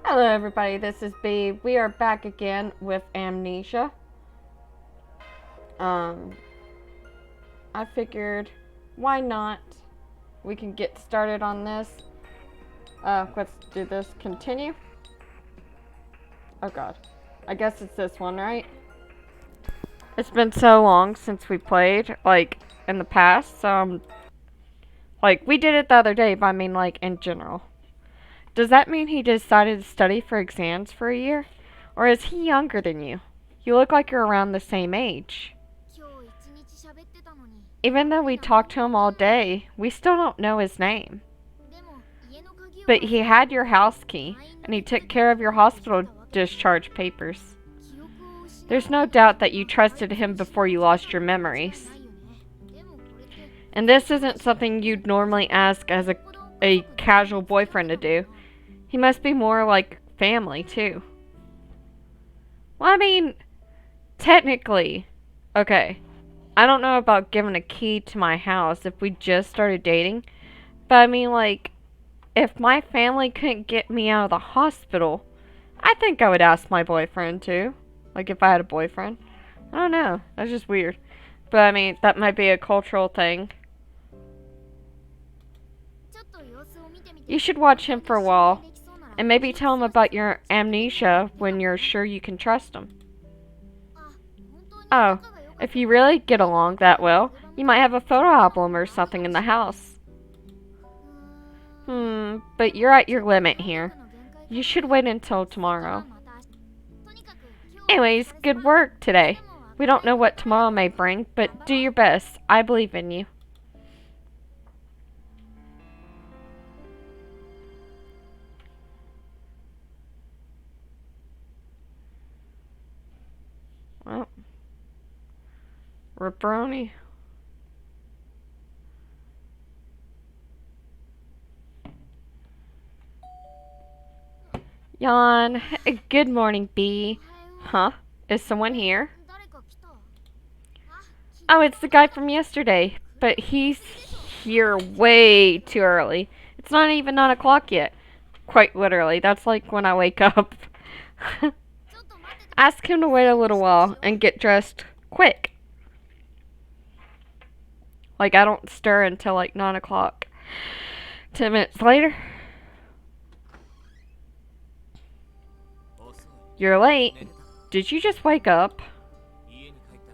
Hello everybody, this is B. We are back again with Amnesia. I figured, why not? We can get started on this. Let's do this. Continue. Oh god. I guess it's this one, right? It's been so long since we played, like, in the past, so, like, we did it the other day, but I mean, like, in general. Does that mean he decided to study for exams for a year? Or is he younger than you? You look like you're around the same age. Even though we talked to him all day, we still don't know his name. But he had your house key, and he took care of your hospital discharge papers. There's no doubt that you trusted him before you lost your memories. And this isn't something you'd normally ask as a casual boyfriend to do. He must be more like family, too. Well, I mean, technically, okay, I don't know about giving a key to my house if we just started dating, but I mean, like, if my family couldn't get me out of the hospital, I think I would ask my boyfriend, too. Like, if I had a boyfriend. I don't know, that's just weird. But, I mean, that might be a cultural thing. You should watch him for a while, and maybe tell him about your amnesia when you're sure you can trust him. Oh, if you really get along that well, you might have a photo album or something in the house. But you're at your limit here. You should wait until tomorrow. Anyways, good work today. We don't know what tomorrow may bring, but do your best. I believe in you. Well, Ripperoni. Yawn. Good morning, B. Huh? Is someone here? Oh, it's the guy from yesterday. But he's here way too early. It's not even 9 o'clock yet. Quite literally. That's like when I wake up. Ask him to wait a little while and get dressed quick. Like, I don't stir until like 9 o'clock. 10 minutes later. You're late. Did you just wake up?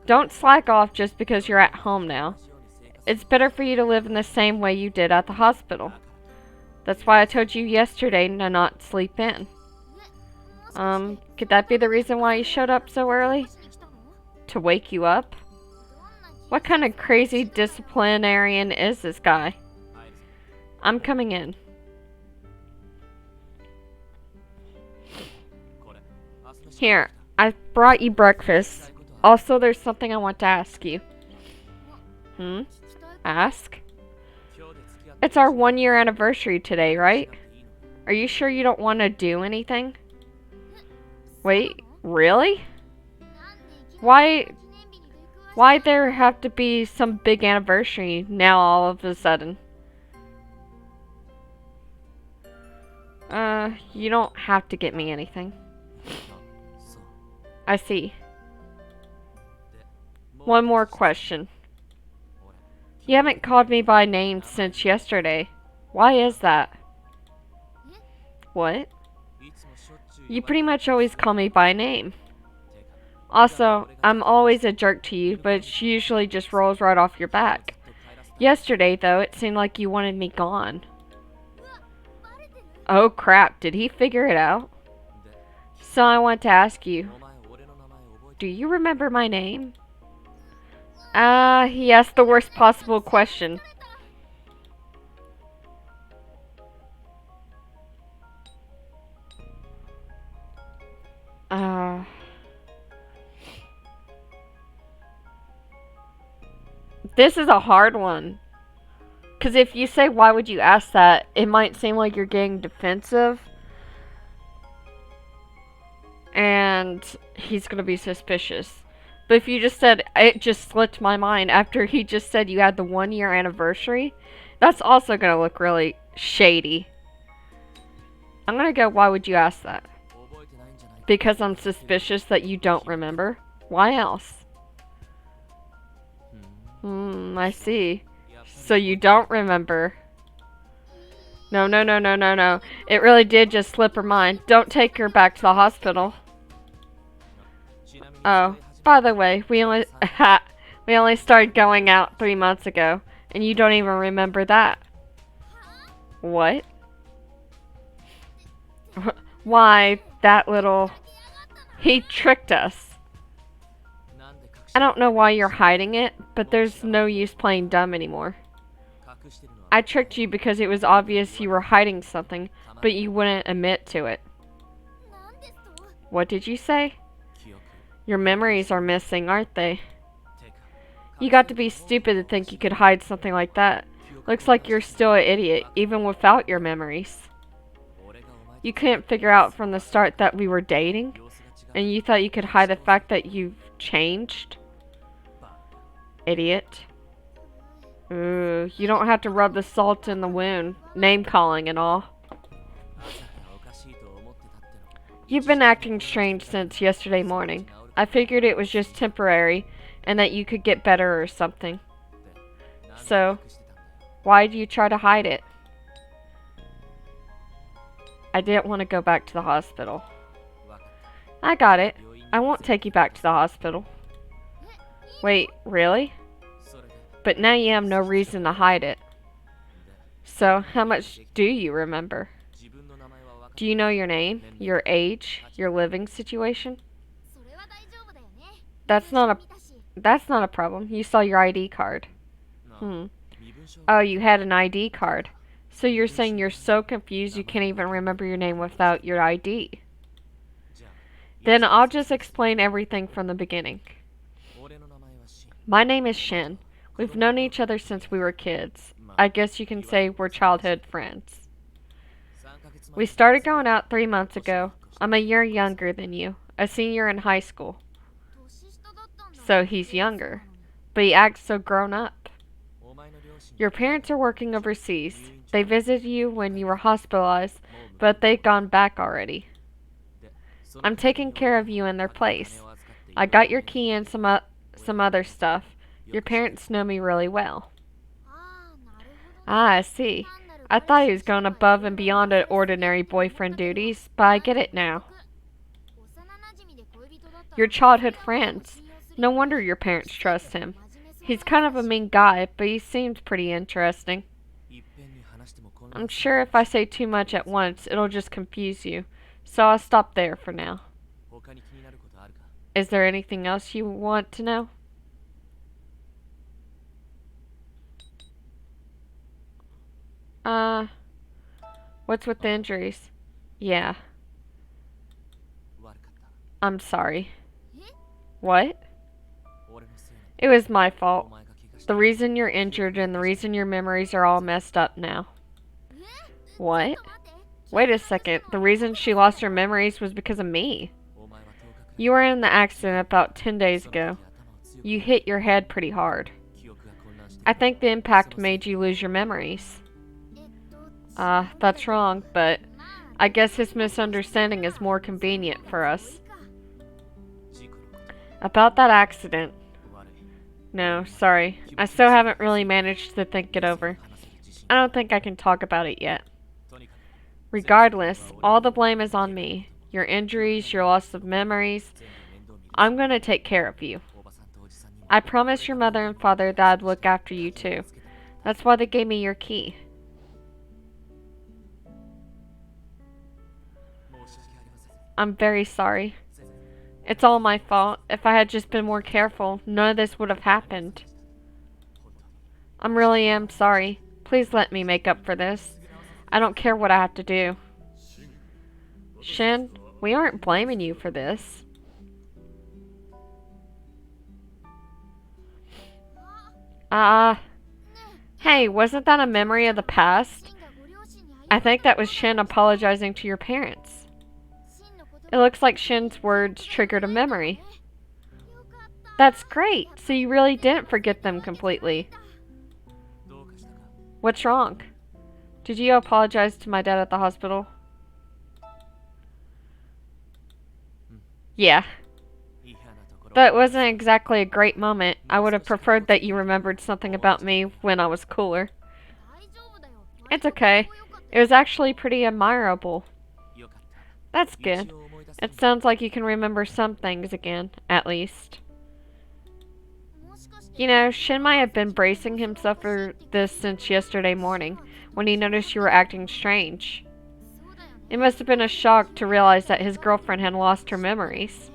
Don't slack off just because you're at home now. It's better for you to live in the same way you did at the hospital. That's why I told you yesterday to not sleep in. Could that be the reason why you showed up so early? To wake you up? What kind of crazy disciplinarian is this guy? I'm coming in. Here, I brought you breakfast. Also, there's something I want to ask you. Ask? It's our 1-year anniversary today, right? Are you sure you don't want to do anything? Wait, really? Why there have to be some big anniversary now all of a sudden? You don't have to get me anything. I see. One more question. You haven't called me by name since yesterday. Why is that? What? You pretty much always call me by name. Also, I'm always a jerk to you, but it usually just rolls right off your back. Yesterday, though, it seemed like you wanted me gone. Oh crap, did he figure it out? So I want to ask you, do you remember my name? He asked the worst possible question. This is a hard one. Because if you say, why would you ask that, it might seem like you're getting defensive. And he's going to be suspicious. But if you just said, it just slipped my mind after he just said you had the 1-year anniversary, that's also going to look really shady. I'm gonna go, why would you ask that? Because I'm suspicious that you don't remember? Why else? I see. So you don't remember. No, no, no, no, no, no. It really did just slip her mind. Don't take her back to the hospital. Oh, by the way, we only started going out 3 months ago, and you don't even remember that. What? Why, that little... He tricked us. I don't know why you're hiding it, but there's no use playing dumb anymore. I tricked you because it was obvious you were hiding something, but you wouldn't admit to it. What did you say? Your memories are missing, aren't they? You got to be stupid to think you could hide something like that. Looks like you're still an idiot, even without your memories. You couldn't figure out from the start that we were dating? And you thought you could hide the fact that you've changed? Idiot. Ooh, you don't have to rub the salt in the wound. Name calling and all. You've been acting strange since yesterday morning. I figured it was just temporary and that you could get better or something. So, why do you try to hide it? I didn't want to go back to the hospital. I got it. I won't take you back to the hospital. Wait, really? But now you have no reason to hide it. So, how much do you remember? Do you know your name, your age, your living situation? That's not a problem. You saw your ID card. Oh, you had an ID card. So you're saying you're so confused you can't even remember your name without your ID. Then I'll just explain everything from the beginning. My name is Shin. We've known each other since we were kids. I guess you can say we're childhood friends. We started going out 3 months ago. I'm a year younger than you, a senior in high school. So he's younger, but he acts so grown up. Your parents are working overseas. They visited you when you were hospitalized, but they've gone back already. I'm taking care of you in their place. I got your key and some other stuff. Your parents know me really well. Ah, I see. I thought he was going above and beyond ordinary boyfriend duties, but I get it now. Your childhood friends. No wonder your parents trust him. He's kind of a mean guy, but he seems pretty interesting. I'm sure if I say too much at once, it'll just confuse you, so I'll stop there for now. Is there anything else you want to know? What's with the injuries? Yeah. I'm sorry. What? It was my fault. The reason you're injured and the reason your memories are all messed up now. What? Wait a second. The reason she lost her memories was because of me. You were in the accident about 10 days ago. You hit your head pretty hard. I think the impact made you lose your memories. That's wrong, but I guess this misunderstanding is more convenient for us. About that accident. No, sorry. I still haven't really managed to think it over. I don't think I can talk about it yet. Regardless, all the blame is on me. Your injuries, your loss of memories. I'm gonna take care of you. I promised your mother and father that I'd look after you too. That's why they gave me your key. I'm very sorry. It's all my fault. If I had just been more careful, none of this would have happened. I really am sorry. Please let me make up for this. I don't care what I have to do. Shin, we aren't blaming you for this. Hey, wasn't that a memory of the past? I think that was Shin apologizing to your parents. It looks like Shin's words triggered a memory. That's great, so you really didn't forget them completely. What's wrong? Did you apologize to my dad at the hospital? Yeah. That wasn't exactly a great moment. I would have preferred that you remembered something about me when I was cooler. It's okay. It was actually pretty admirable. That's good. It sounds like you can remember some things again, at least. You know, Shin might have been bracing himself for this since yesterday morning, when he noticed you were acting strange. It must have been a shock to realize that his girlfriend had lost her memories.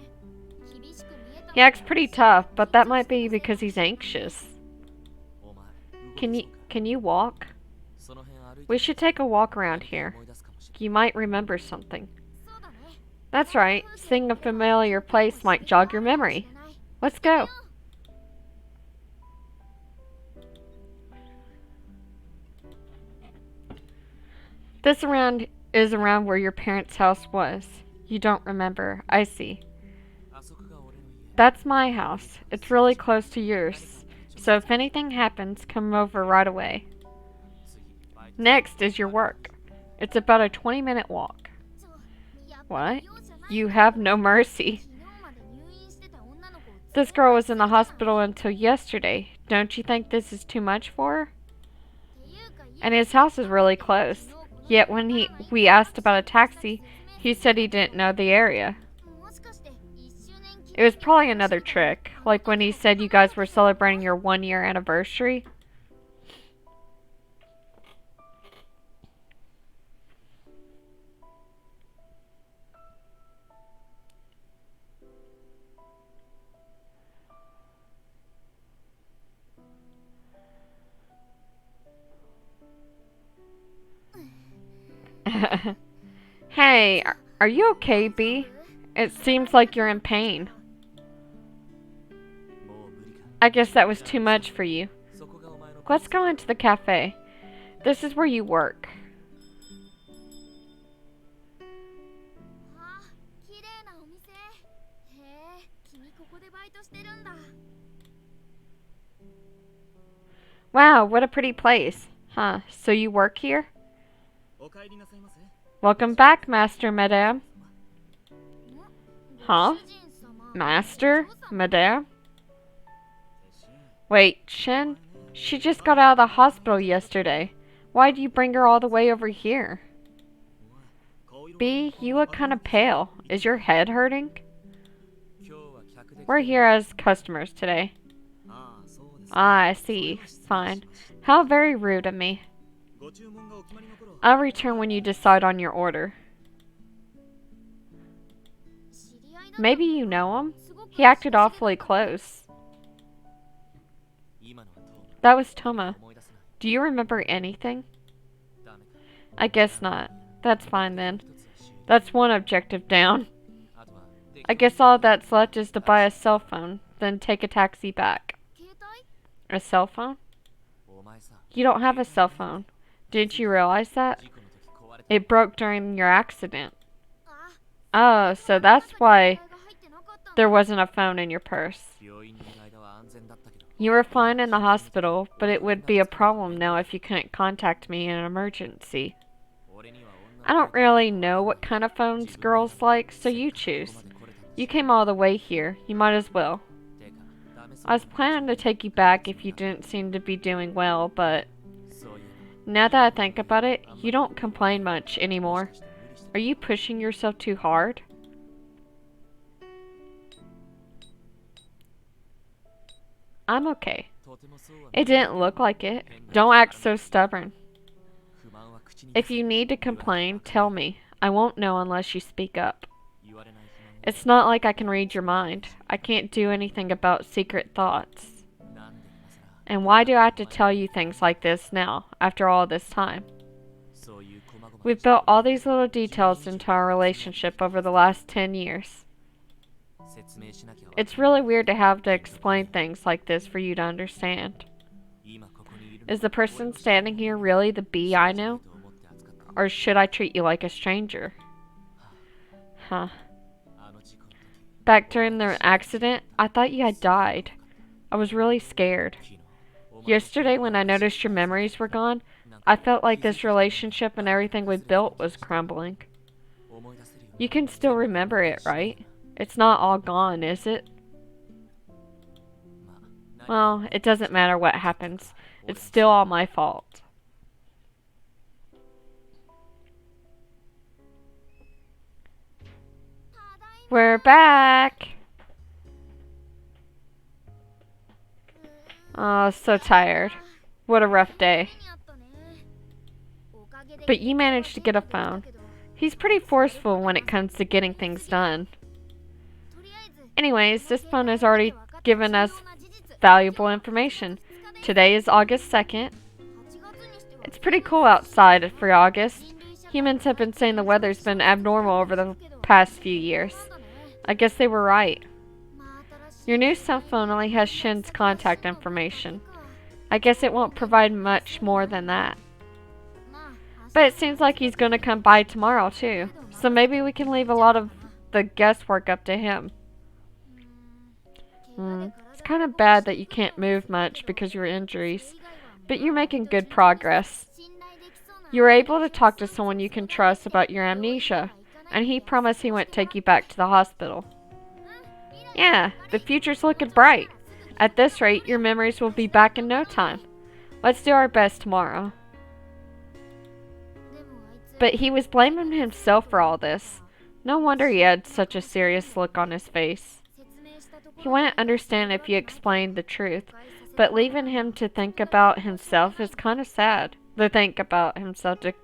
He acts pretty tough, but that might be because he's anxious. Can you walk? We should take a walk around here. You might remember something. That's right. Seeing a familiar place might jog your memory. Let's go. This is around where your parents' house was. You don't remember. I see. That's my house. It's really close to yours. So if anything happens, come over right away. Next is your work. It's about a 20-minute walk. What? You have no mercy. This girl was in the hospital until yesterday. Don't you think this is too much for her? And his house is really close. Yet when we asked about a taxi, he said he didn't know the area. It was probably another trick, like when he said you guys were celebrating your 1-year anniversary. Hey, are you okay, B? It seems like you're in pain. I guess that was too much for you. Let's go into the cafe. This is where you work. Wow, what a pretty place. Huh, so you work here? Welcome back, Master, Madame. Huh? Master? Madame? Wait, Shin? She just got out of the hospital yesterday. Why do you bring her all the way over here? B, you look kind of pale. Is your head hurting? We're here as customers today. Ah, I see. Fine. How very rude of me. I'll return when you decide on your order. Maybe you know him? He acted awfully close. That was Toma. Do you remember anything? I guess not. That's fine then. That's one objective down. I guess all that's left is to buy a cell phone, then take a taxi back. A cell phone? You don't have a cell phone. Didn't you realize that? It broke during your accident. Oh, so that's why there wasn't a phone in your purse. You were fine in the hospital, but it would be a problem now if you couldn't contact me in an emergency. I don't really know what kind of phones girls like, so you choose. You came all the way here. You might as well. I was planning to take you back if you didn't seem to be doing well, but now that I think about it, you don't complain much anymore. Are you pushing yourself too hard? I'm okay. It didn't look like it. Don't act so stubborn. If you need to complain, tell me. I won't know unless you speak up. It's not like I can read your mind. I can't do anything about secret thoughts. And why do I have to tell you things like this now, after all this time? We've built all these little details into our relationship over the last 10 years. It's really weird to have to explain things like this for you to understand. Is the person standing here really the B I know? Or should I treat you like a stranger? Huh. Back during the accident, I thought you had died. I was really scared. Yesterday, when I noticed your memories were gone, I felt like this relationship and everything we built was crumbling. You can still remember it, right? It's not all gone, is it? Well, it doesn't matter what happens. It's still all my fault. We're back! Oh, so tired. What a rough day. But you managed to get a phone. He's pretty forceful when it comes to getting things done. Anyways, this phone has already given us valuable information. Today is August 2nd. It's pretty cool outside for August. Humans have been saying the weather's been abnormal over the past few years. I guess they were right. Your new cell phone only has Shin's contact information. I guess it won't provide much more than that. But it seems like he's gonna come by tomorrow too. So maybe we can leave a lot of the guesswork up to him. It's kind of bad that you can't move much because of your injuries. But you're making good progress. You were able to talk to someone you can trust about your amnesia. And he promised he wouldn't take you back to the hospital. Yeah, the future's looking bright. At this rate, your memories will be back in no time. Let's do our best tomorrow. But he was blaming himself for all this. No wonder he had such a serious look on his face. He wouldn't understand if you explained the truth, but leaving him to think about himself is kind of sad. To think about himself to...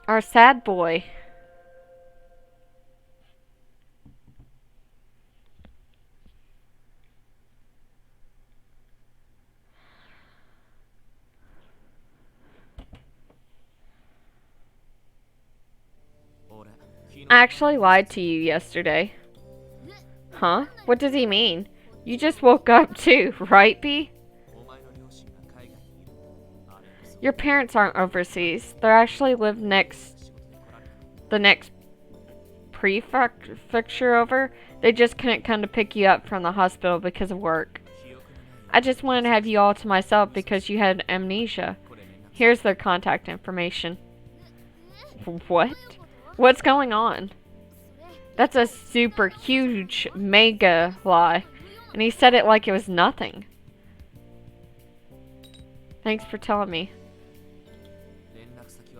Our sad boy. I actually lied to you yesterday. Huh? What does he mean? You just woke up too, right, B? Your parents aren't overseas. They actually live the next prefecture over. They just couldn't come to pick you up from the hospital because of work. I just wanted to have you all to myself because you had amnesia. Here's their contact information. What? What's going on? That's a super huge mega lie. And he said it like it was nothing. Thanks for telling me.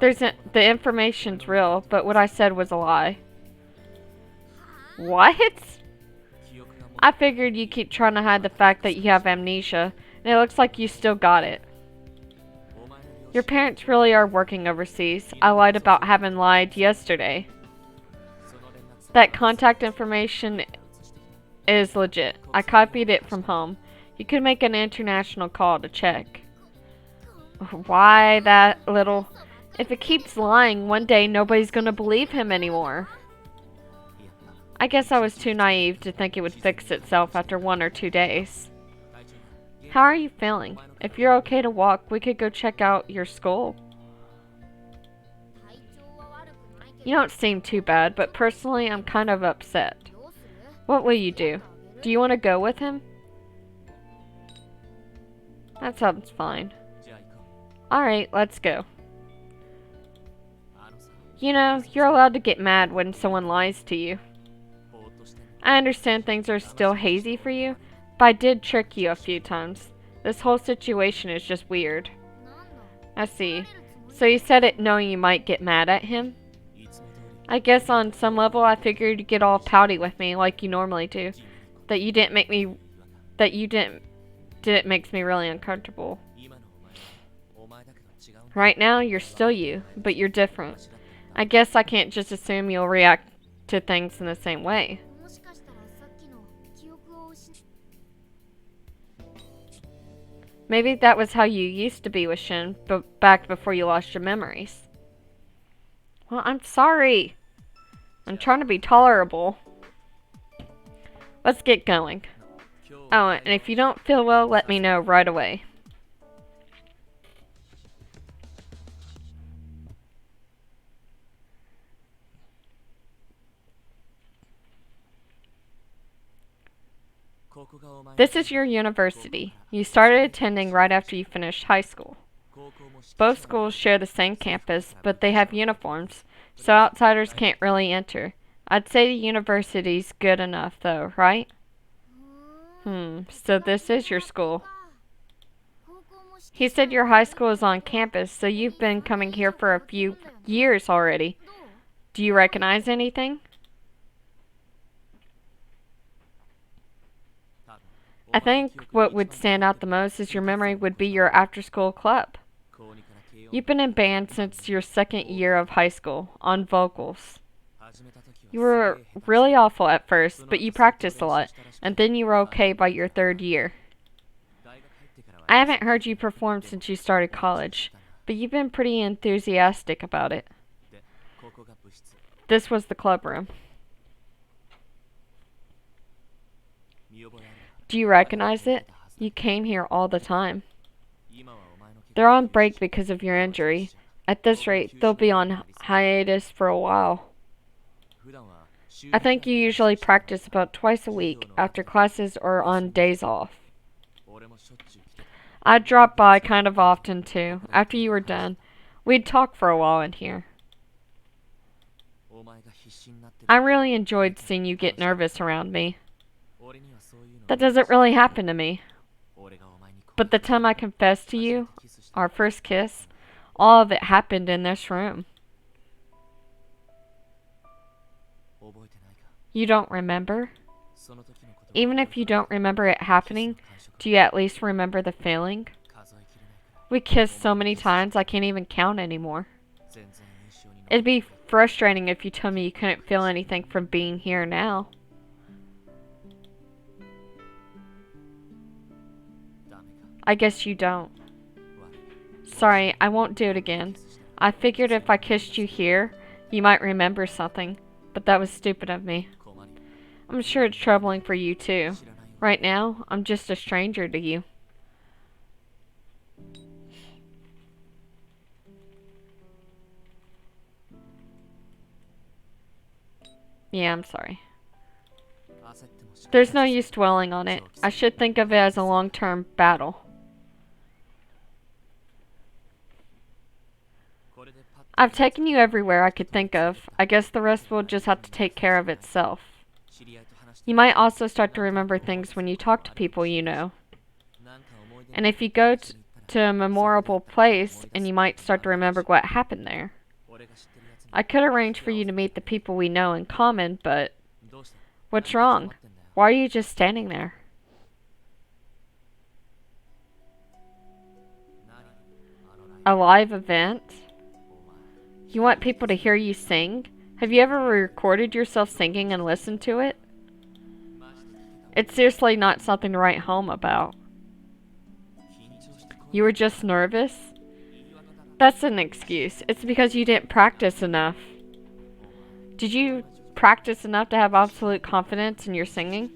The information's real, but what I said was a lie. What? I figured you keep trying to hide the fact that you have amnesia, and it looks like you still got it. Your parents really are working overseas. I lied about having lied yesterday. That contact information is legit. I copied it from home. You could make an international call to check. Why that little... If it keeps lying, one day nobody's gonna believe him anymore. I guess I was too naive to think it would fix itself after 1 or 2 days. How are you feeling? If you're okay to walk, we could go check out your skull. You don't seem too bad, but personally I'm kind of upset. What will you do? Do you want to go with him? That sounds fine. Alright, let's go. You know, you're allowed to get mad when someone lies to you. I understand things are still hazy for you, but I did trick you a few times. This whole situation is just weird. I see. So you said it knowing you might get mad at him? I guess on some level I figured you'd get all pouty with me like you normally do. That you didn't make me... It makes me really uncomfortable. Right now, you're still you, but you're different. I guess I can't just assume you'll react to things in the same way. Maybe that was how you used to be with Shin, but back before you lost your memories. Well, I'm sorry. I'm trying to be tolerable. Let's get going. Oh, and if you don't feel well, let me know right away. This is your university. You started attending right after you finished high school. Both schools share the same campus, but they have uniforms, so outsiders can't really enter. I'd say the university's good enough, though, right? So this is your school. He said your high school is on campus, so you've been coming here for a few years already. Do you recognize anything? I think what would stand out the most is your memory would be your after-school club. You've been in band since your second year of high school, on vocals. You were really awful at first, but you practiced a lot, and then you were okay by your third year. I haven't heard you perform since you started college, but you've been pretty enthusiastic about it. This was the club room. Do you recognize it? You came here all the time. They're on break because of your injury. At this rate, they'll be on hiatus for a while. I think you usually practice about twice a week after classes or on days off. I'd drop by kind of often too. After you were done, we'd talk for a while in here. I really enjoyed seeing you get nervous around me. That doesn't really happen to me. But the time I confessed to you, our first kiss, all of it happened in this room. You don't remember? Even if you don't remember it happening, do you at least remember the feeling? We kissed so many times I can't even count anymore. It'd be frustrating if you told me you couldn't feel anything from being here now. I guess you don't. Sorry, I won't do it again. I figured if I kissed you here, you might remember something, but that was stupid of me. I'm sure it's troubling for you too. Right now, I'm just a stranger to you. Yeah, I'm sorry. There's no use dwelling on it. I should think of it as a long-term battle. I've taken you everywhere I could think of. I guess the rest will just have to take care of itself. You might also start to remember things when you talk to people you know. And if you go to a memorable place, and you might start to remember what happened there. I could arrange for you to meet the people we know in common, but what's wrong? Why are you just standing there? A live event? You want people to hear you sing? Have you ever recorded yourself singing and listened to it? It's seriously not something to write home about. You were just nervous? That's an excuse. It's because you didn't practice enough. Did you practice enough to have absolute confidence in your singing?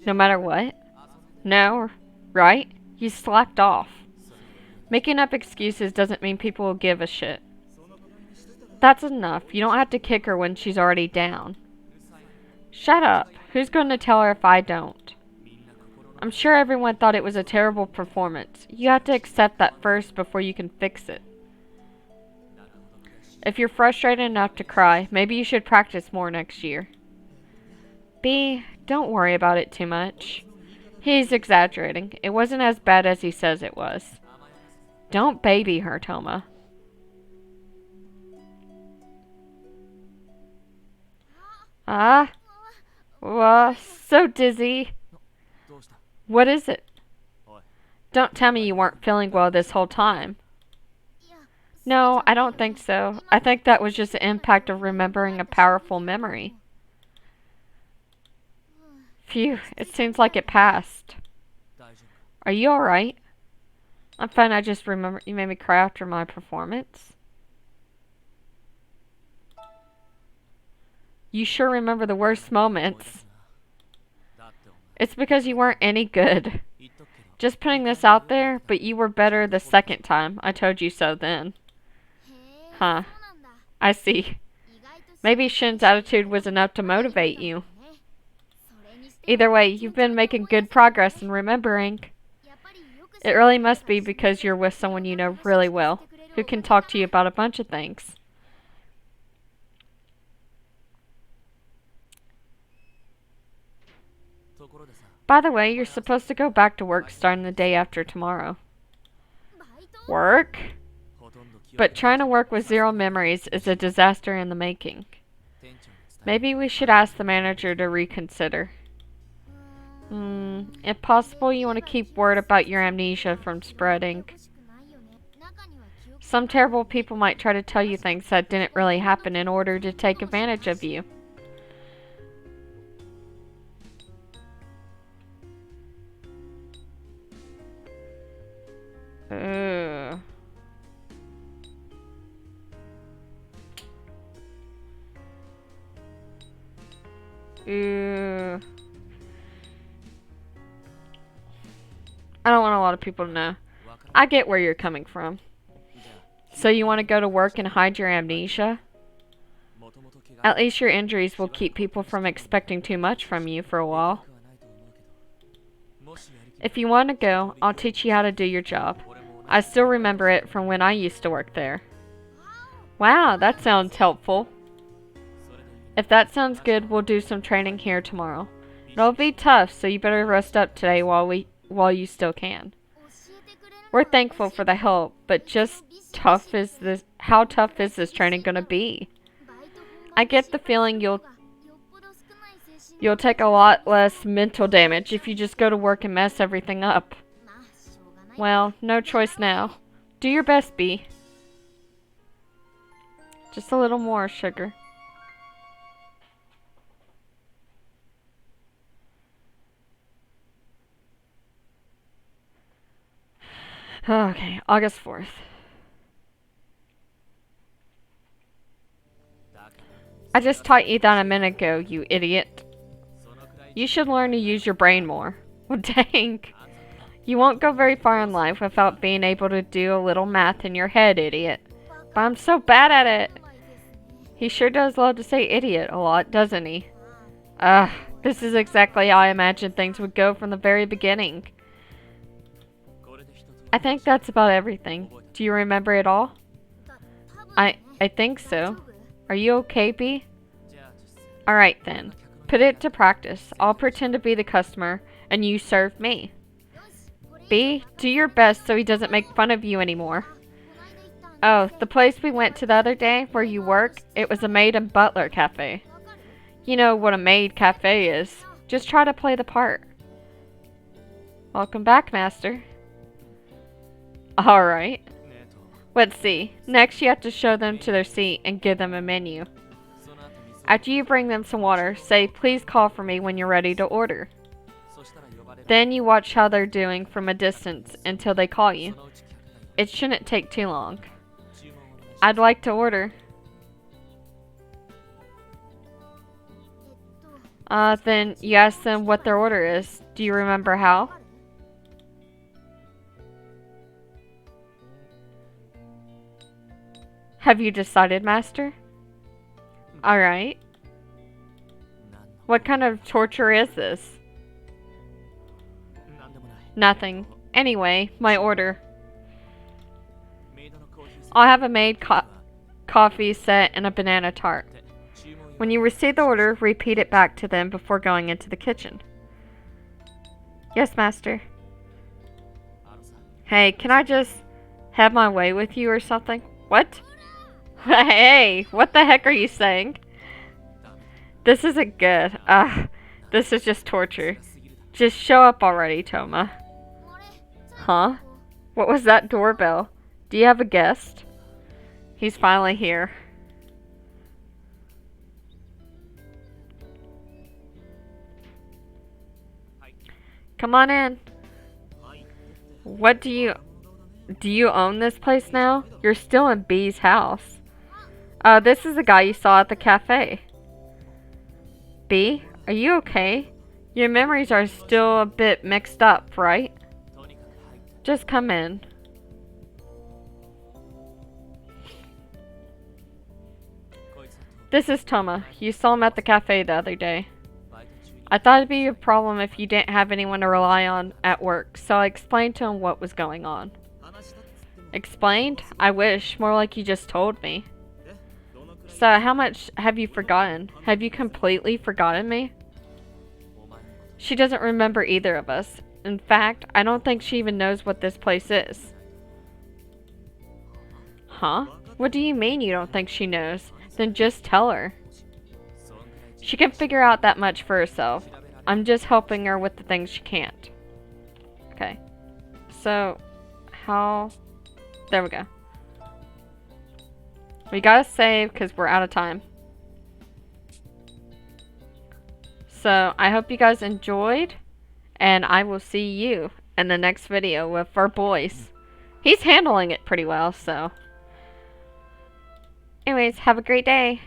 No matter what? No, right? You slacked off. Making up excuses doesn't mean people will give a shit. That's enough. You don't have to kick her when she's already down. Shut up. Who's going to tell her if I don't? I'm sure everyone thought it was a terrible performance. You have to accept that first before you can fix it. If you're frustrated enough to cry, maybe you should practice more next year. B, don't worry about it too much. He's exaggerating. It wasn't as bad as he says it was. Don't baby her, Toma. So dizzy. What is it? Don't tell me you weren't feeling well this whole time. No, I don't think so. I think that was just the impact of remembering a powerful memory. Phew, it seems like it passed. Are you alright? I'm fine, I just remember you made me cry after my performance. You sure remember the worst moments. It's because you weren't any good. Just putting this out there, but you were better the second time. I told you so then. Huh. I see. Maybe Shin's attitude was enough to motivate you. Either way, you've been making good progress in remembering. It really must be because you're with someone you know really well, who can talk to you about a bunch of things. By the way, you're supposed to go back to work starting the day after tomorrow. Work? But trying to work with zero memories is a disaster in the making. Maybe we should ask the manager to reconsider. If possible, you want to keep word about your amnesia from spreading. Some terrible people might try to tell you things that didn't really happen in order to take advantage of you. Ugh. Ew. I don't want a lot of people to know. I get where you're coming from. So you want to go to work and hide your amnesia? At least your injuries will keep people from expecting too much from you for a while. If you want to go, I'll teach you how to do your job. I still remember it from when I used to work there. Wow, that sounds helpful. If that sounds good, we'll do some training here tomorrow. It'll be tough, so you better rest up today while you still can. We're thankful for the help, but just how tough is this training gonna be? I get the feeling you'll take a lot less mental damage if you just go to work and mess everything up. Well, no choice now. Do your best, B. Just a little more, sugar. Okay, August 4th. I just taught you that a minute ago, you idiot. You should learn to use your brain more. Well, dang. You won't go very far in life without being able to do a little math in your head, idiot. But I'm so bad at it. He sure does love to say idiot a lot, doesn't he? This is exactly how I imagined things would go from the very beginning. I think that's about everything. Do you remember it all? I think so. Are you okay, B? Alright then. Put it to practice. I'll pretend to be the customer, and you serve me. B, do your best so he doesn't make fun of you anymore. Oh, the place we went to the other day, where you work, it was a maid and butler cafe. You know what a maid cafe is. Just try to play the part. Welcome back, Master. Alright. Let's see. Next you have to show them to their seat and give them a menu. After you bring them some water, say, please call for me when you're ready to order. Then you watch how they're doing from a distance until they call you. It shouldn't take too long. I'd like to order. Then you ask them what their order is. Do you remember how? Have you decided, Master? Alright. What kind of torture is this? Nothing. Anyway, my order. I'll have a made coffee set and a banana tart. When you receive the order, repeat it back to them before going into the kitchen. Yes, Master. Hey, can I just have my way with you or something? What? Hey, what the heck are you saying? This isn't good. This is just torture. Just show up already, Toma. Huh? What was that doorbell? Do you have a guest? He's finally here. Come on in. What do you own this place now? You're still in B's house. This is the guy you saw at the cafe. B, are you okay? Your memories are still a bit mixed up, right? Just come in. This is Toma. You saw him at the cafe the other day. I thought it'd be a problem if you didn't have anyone to rely on at work, so I explained to him what was going on. Explained? I wish. More like you just told me. So, how much have you forgotten? Have you completely forgotten me? She doesn't remember either of us. In fact, I don't think she even knows what this place is. Huh? What do you mean you don't think she knows? Then just tell her. She can figure out that much for herself. I'm just helping her with the things she can't. Okay. So, how... There we go. We gotta save because we're out of time. So, I hope you guys enjoyed. And I will see you in the next video with our boys. He's handling it pretty well, so... Anyways, have a great day.